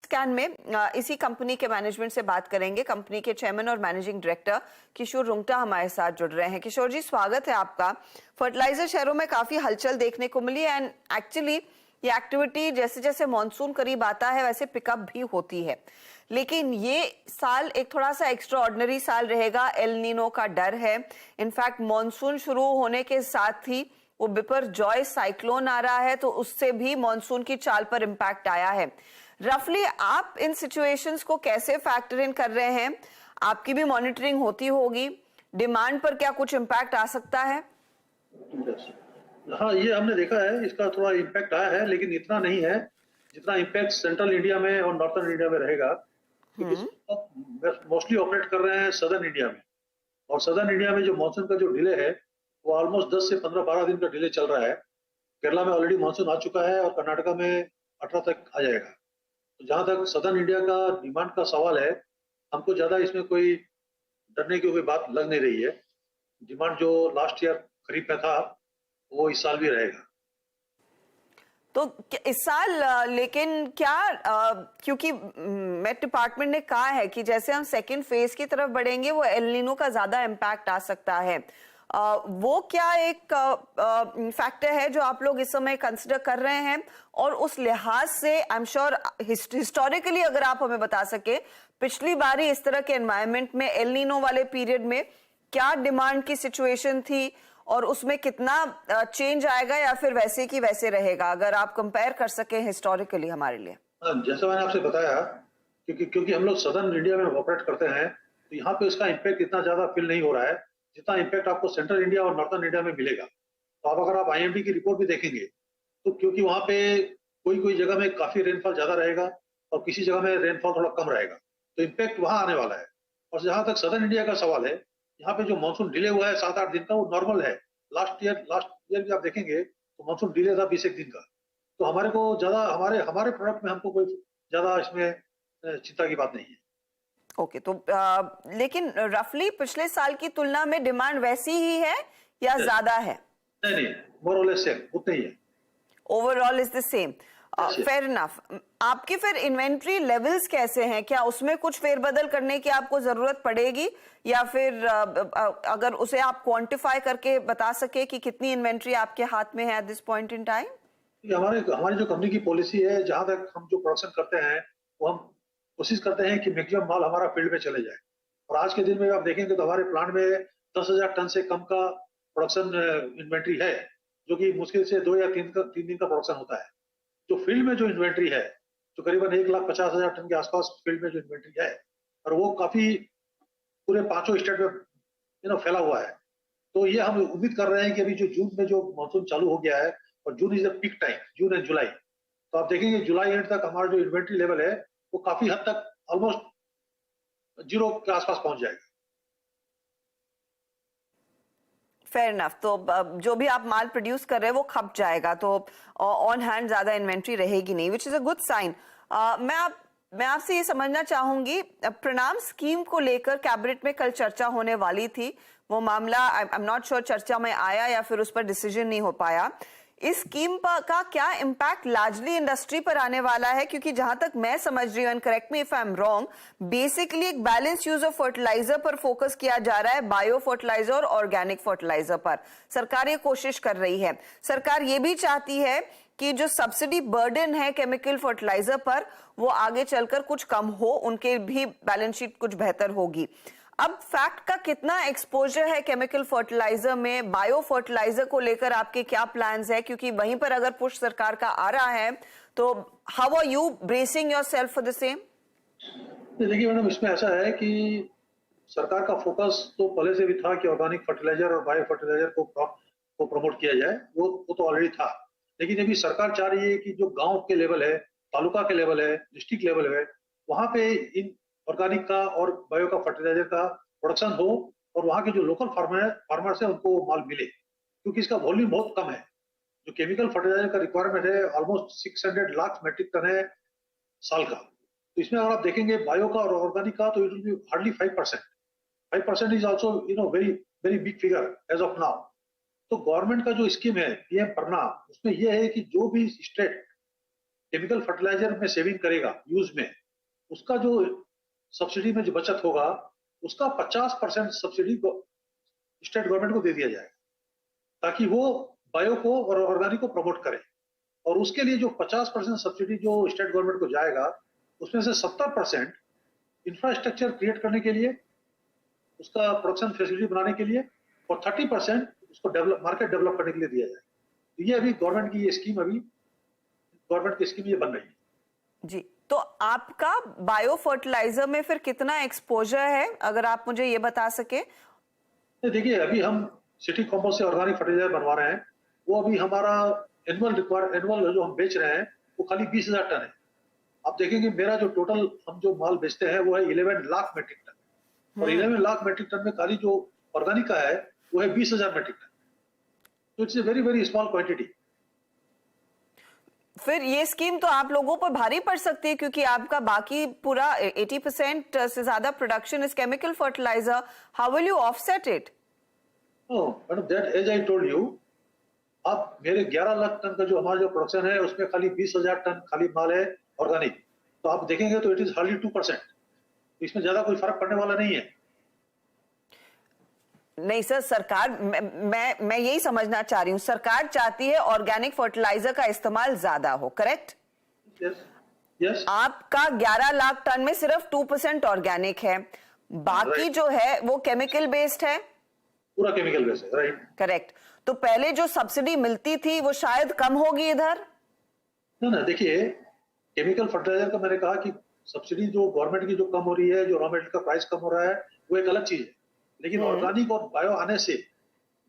Scan में इसी company के मैनेजमेंट से बात करेंगे। कंपनी के चेयरमैन और मैनेजिंग डायरेक्टर किशोर रुंगटा हमारे साथ जुड़ रहे हैं। किशोर जी, स्वागत है आपका। फर्टिलाइजर शहरों में काफी हलचल देखने को मिली एंड एक्चुअली ये एक्टिविटी जैसे जैसे मॉनसून करीब आता है वैसे पिकअप भी होती है, लेकिन ये साल एक थोड़ा सा एक्स्ट्रा ऑर्डिनरी साल रहेगा। एल नीनो का डर है। इनफैक्ट मॉनसून शुरू होने के साथ ही वो बिपरजॉय साइक्लोन आ रहा है, तो उससे भी मॉनसून की चाल पर इम्पैक्ट आया है। रफली आप इन सिचुएशंस को कैसे फैक्टर इन कर रहे हैं? आपकी भी मॉनिटरिंग होती होगी, डिमांड पर क्या कुछ इम्पैक्ट आ सकता है? हाँ, ये हमने देखा है, इसका थोड़ा इम्पैक्ट आया है, लेकिन इतना नहीं है जितना इम्पैक्ट सेंट्रल इंडिया में और नॉर्थर्न इंडिया में रहेगा, क्योंकि मोस्टली ऑपरेट कर रहे हैं सदर्न इंडिया में। और सदर्न इंडिया में जो मानसून का जो डिले है वो ऑलमोस्ट 10 से 15-12 दिन का डिले चल रहा है। केरला में ऑलरेडी मानसून आ चुका है और कर्नाटका में 18 तक आ जाएगा। तो जहां तक सदर्न इंडिया का डिमांड का सवाल है, हमको ज्यादा इसमें कोई डरने की कोई बात लग नहीं रही है। डिमांड जो लास्ट ईयर खरीफ में था वो इस साल भी रहेगा। तो इस साल लेकिन क्या क्योंकि मेट डिपार्टमेंट ने कहा है कि जैसे हम सेकेंड फेज की तरफ बढ़ेंगे वो एल नीनो का ज्यादा इम्पैक्ट आ सकता है। वो क्या एक फैक्टर है जो आप लोग इस समय कंसिडर कर रहे हैं? और उस लिहाज से आई एम श्योर हिस्टोरिकली अगर आप हमें बता सके, पिछली बारी इस तरह के एनवायरनमेंट में एल नीनो वाले पीरियड में क्या डिमांड की सिचुएशन थी और उसमें कितना चेंज आएगा या फिर वैसे की वैसे रहेगा, अगर आप कंपेयर कर सके हिस्टोरिकली हमारे लिए? जैसा मैंने आपसे बताया, क्योंकि हम लोग सदर्न इंडिया में ऑपरेट करते हैं, तो यहाँ पे इसका इम्पैक्ट इतना ज्यादा फील नहीं हो रहा है जितना इम्पैक्ट आपको सेंट्रल इंडिया और नॉर्थर्न इंडिया में मिलेगा। तो अब अगर आप आईएमडी की रिपोर्ट भी देखेंगे तो क्योंकि वहाँ पे कोई कोई जगह में काफी रेनफॉल ज्यादा रहेगा और किसी जगह में रेनफॉल थोड़ा कम रहेगा, तो इम्पैक्ट वहां आने वाला है। और जहां तक सदर्न इंडिया का सवाल है, यहाँ पे जो मानसून डिले हुआ है 7-8 दिन का, वो नॉर्मल है। लास्ट ईयर भी आप देखेंगे तो मानसून डिले था 20 दिन का। तो हमारे को ज्यादा हमारे प्रोडक्ट में हमको कोई ज्यादा इसमें चिंता की बात नहीं है। ओके, तो लेकिन रफली पिछले साल की तुलना में डिमांड वैसी ही है या ज्यादा है? नहीं, मोर और लेस सेम उतना ही है। Overall is the same. Fair enough. आपकी फिर इन्वेंट्री लेवल्स कैसे हैं? क्या उसमें कुछ फेरबदल करने की आपको जरूरत पड़ेगी या फिर अगर उसे आप क्वांटिफाई करके बता सके कि कितनी इन्वेंट्री आपके हाथ में है at this point in time? हमारी जो कंपनी की पॉलिसी है, जहां तक हम जो प्रोडक्शन करते हैं वो हम कोशिश करते हैं कि मैक्सिमम माल हमारा फील्ड में चले जाए। और आज के दिन में आप देखेंगे तो हमारे प्लांट में 10,000 टन से कम का प्रोडक्शन इन्वेंट्री है, जो कि मुश्किल से 2 या 3 दिन का प्रोडक्शन होता है। जो फील्ड में जो इन्वेंट्री है, जो करीबन 1,50,000 टन के आसपास फील्ड में जो इन्वेंट्री है, और वो काफी पूरे 5 स्टेट में फैला हुआ है। तो ये हम उम्मीद कर रहे हैं कि अभी जो जून में जो मानसून चालू हो गया है, और June is the peak time, June and July, तो आप देखेंगे जुलाई एंड तक हमारा जो इन्वेंट्री लेवल है वो काफी हद तक ऑलमोस्ट जीरो के आसपास पहुंच जाएगा। Fair enough. तो जो भी आप माल प्रोड्यूस कर रहे हैं वो खप जाएगा, तो ऑन हैंड ज्यादा इन्वेंट्री रहेगी नहीं, which is a good sign. मैं आपसे ये समझना चाहूंगी, प्रणाम स्कीम को लेकर कैबिनेट में कल चर्चा होने वाली थी। वो मामला आई एम नॉट श्योर चर्चा में आया या फिर उस पर डिसीजन नहीं हो पाया। इस स्कीम का क्या इम्पैक्ट लार्जली इंडस्ट्री पर आने वाला है? क्योंकि जहां तक मैं समझ रही हूँ, and correct me if I am wrong, basically एक बैलेंस यूज ऑफ फर्टिलाइजर पर फोकस किया जा रहा है, बायो फर्टिलाइजर और ऑर्गेनिक फर्टिलाइजर पर सरकार ये कोशिश कर रही है। सरकार ये भी चाहती है कि जो सब्सिडी बर्डन है केमिकल फर्टिलाइजर पर वो आगे चलकर कुछ कम हो, उनके भी बैलेंस शीट कुछ बेहतर होगी। अब फैक्ट का कितना एक्सपोजर है केमिकल फर्टिलाइजर में? बायो फर्टिलाइजर को लेकर आपके क्या प्लान्स है? क्योंकि वहीं पर अगर पुश सरकार का आ रहा है तो how are you bracing yourself for the same? देखिए मैडम, इसमें ऐसा है कि सरकार का फोकस तो पहले से भी था कि ऑर्गेनिक फर्टिलाइजर और बायो फर्टिलाइजर को प्रमोट किया जाए, वो तो ऑलरेडी था। लेकिन अभी सरकार चाह रही है कि जो गांव के लेवल है, तालुका के लेवल है, डिस्ट्रिक्ट लेवल है, वहां पे इन ऑर्गेनिक का और बायो का फर्टिलाइजर का प्रोडक्शन हो और वहां के जो लोकल फार्मर्स है उनको माल मिले, क्योंकि इसका वॉल्यूम बहुत कम है। जो केमिकल फर्टिलाइजर का रिक्वायरमेंट है ऑलमोस्ट 600 लाख मेट्रिक टन है साल का। तो इसमें अगर आप देखेंगे बायो का और ऑर्गेनिक का, तो it will be hardly 5%। 5% is also very very big figure as of now. तो गवर्नमेंट का जो स्कीम है पीएम प्रणाम, उसमें यह है कि जो भी स्टेट केमिकल फर्टिलाइजर में सेविंग करेगा यूज में, उसका जो सब्सिडी में जो बचत होगा उसका 50% सब्सिडी स्टेट गवर्नमेंट को दे दिया जाएगा, ताकि वो बायो को और ऑर्गेनिक को प्रमोट करे। और उसके लिए जो 50% सब्सिडी जो स्टेट गवर्नमेंट को जाएगा, उसमें से 70% इंफ्रास्ट्रक्चर क्रिएट करने के लिए, उसका प्रोडक्शन फैसिलिटी बनाने के लिए, और 30% उसको मार्केट डेवलप करने के लिए दिया जाएगा। तो ये अभी गवर्नमेंट की ये स्कीम गवर्नमेंट की स्कीम ये बन रही है। जी, तो आपका बायो फर्टिलाइजर में फिर कितना एक्सपोजर है, अगर आप मुझे ये बता सके? देखिए, अभी हम सिटी कॉम्पोस्ट से ऑर्गेनिक फर्टिलाइजर बनवा रहे हैं, वो अभी हमारा एनुअल जो हम बेच रहे हैं वो खाली 20,000 टन है। आप देखेंगे मेरा जो टोटल हम जो माल बेचते हैं वो है 11 लाख मेट्रिक टन, और 11 लाख मेट्रिक टन में खाली जो ऑर्गेनिक का है वो है 20,000 मेट्रिक टन। तो it's a very very small quantity. फिर ये स्कीम तो आप लोगों पर भारी पड़ सकती है, क्योंकि आपका बाकी पूरा 80% से ज्यादा production is chemical fertiliser. How will you offset it? Madam, that as I told you, आप मेरे 11 लाख टन का जो हमारा जो प्रोडक्शन है उसमें खाली 20,000 टन खाली माल है ऑर्गेनिक। तो आप देखेंगे तो इट इज हार्डली 2%। इसमें ज्यादा कोई फर्क पड़ने वाला नहीं है। नहीं सर, सरकार, मैं यही समझना चाह रही हूँ, सरकार चाहती है ऑर्गेनिक फर्टिलाइजर का इस्तेमाल ज्यादा हो, करेक्ट? यस। आपका 11 लाख टन में सिर्फ 2% ऑर्गेनिक है, बाकी जो है वो केमिकल बेस्ड है। पूरा केमिकल बेस्ड है, राइट? करेक्ट। तो पहले जो सब्सिडी मिलती थी वो शायद कम होगी इधर। ना, देखिए, केमिकल फर्टिलाइजर का मैंने कहा कि सब्सिडी जो गवर्नमेंट की जो कम हो रही है, जो रॉ मटेरियल का प्राइस कम हो रहा है, वो एक अलग चीज है। लेकिन ऑर्गेनिक और बायो आने से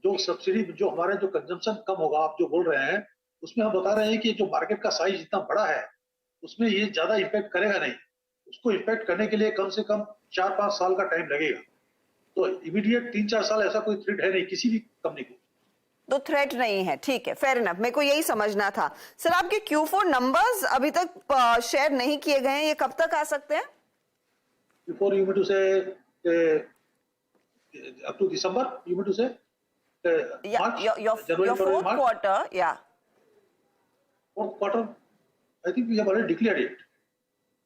जो सब्सिडी, जो हमारे जो कंजम्पशन कम होगा, आप जो बोल रहे हैं, उसमें हम बता रहे हैं कि जो मार्केट का साइज इतना बड़ा है उसमें ये ज्यादा इम्पैक्ट करेगा नहीं। उसको इम्पैक्ट करने के लिए कम से कम 4-5 साल का टाइम लगेगा। तो इमीडिएट 3-4 साल ऐसा कोई थ्रेट है नहीं किसी भी कंपनी को। तो थ्रेट नहीं है, ठीक है, फेयर इनफ। मेरे को यही समझना था। सर, आपके Q4 नंबर्स अभी तक शेयर नहीं किए गए हैं, ये कब तक आ सकते हैं? Before you mean to say up to December, you mean to say March, your January, February, fourth March? quarter, yeah. Fourth quarter, I think we have already declared it.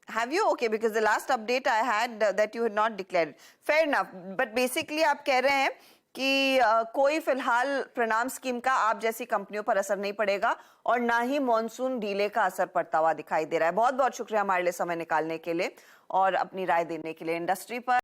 Have you? Okay, because the last update I had that you had not declared. Fair enough. But basically आप कह रहे हैं कि कोई फिलहाल प्रणाम scheme का आप जैसी कंपनियों पर असर नहीं पड़ेगा, और ना ही मॉनसून डीले का असर पड़ता हुआ दिखाई दे रहा है। बहुत बहुत शुक्रिया हमारे लिए समय निकालने के लिए और अपनी राय देने के लिए इंडस्ट्री पर।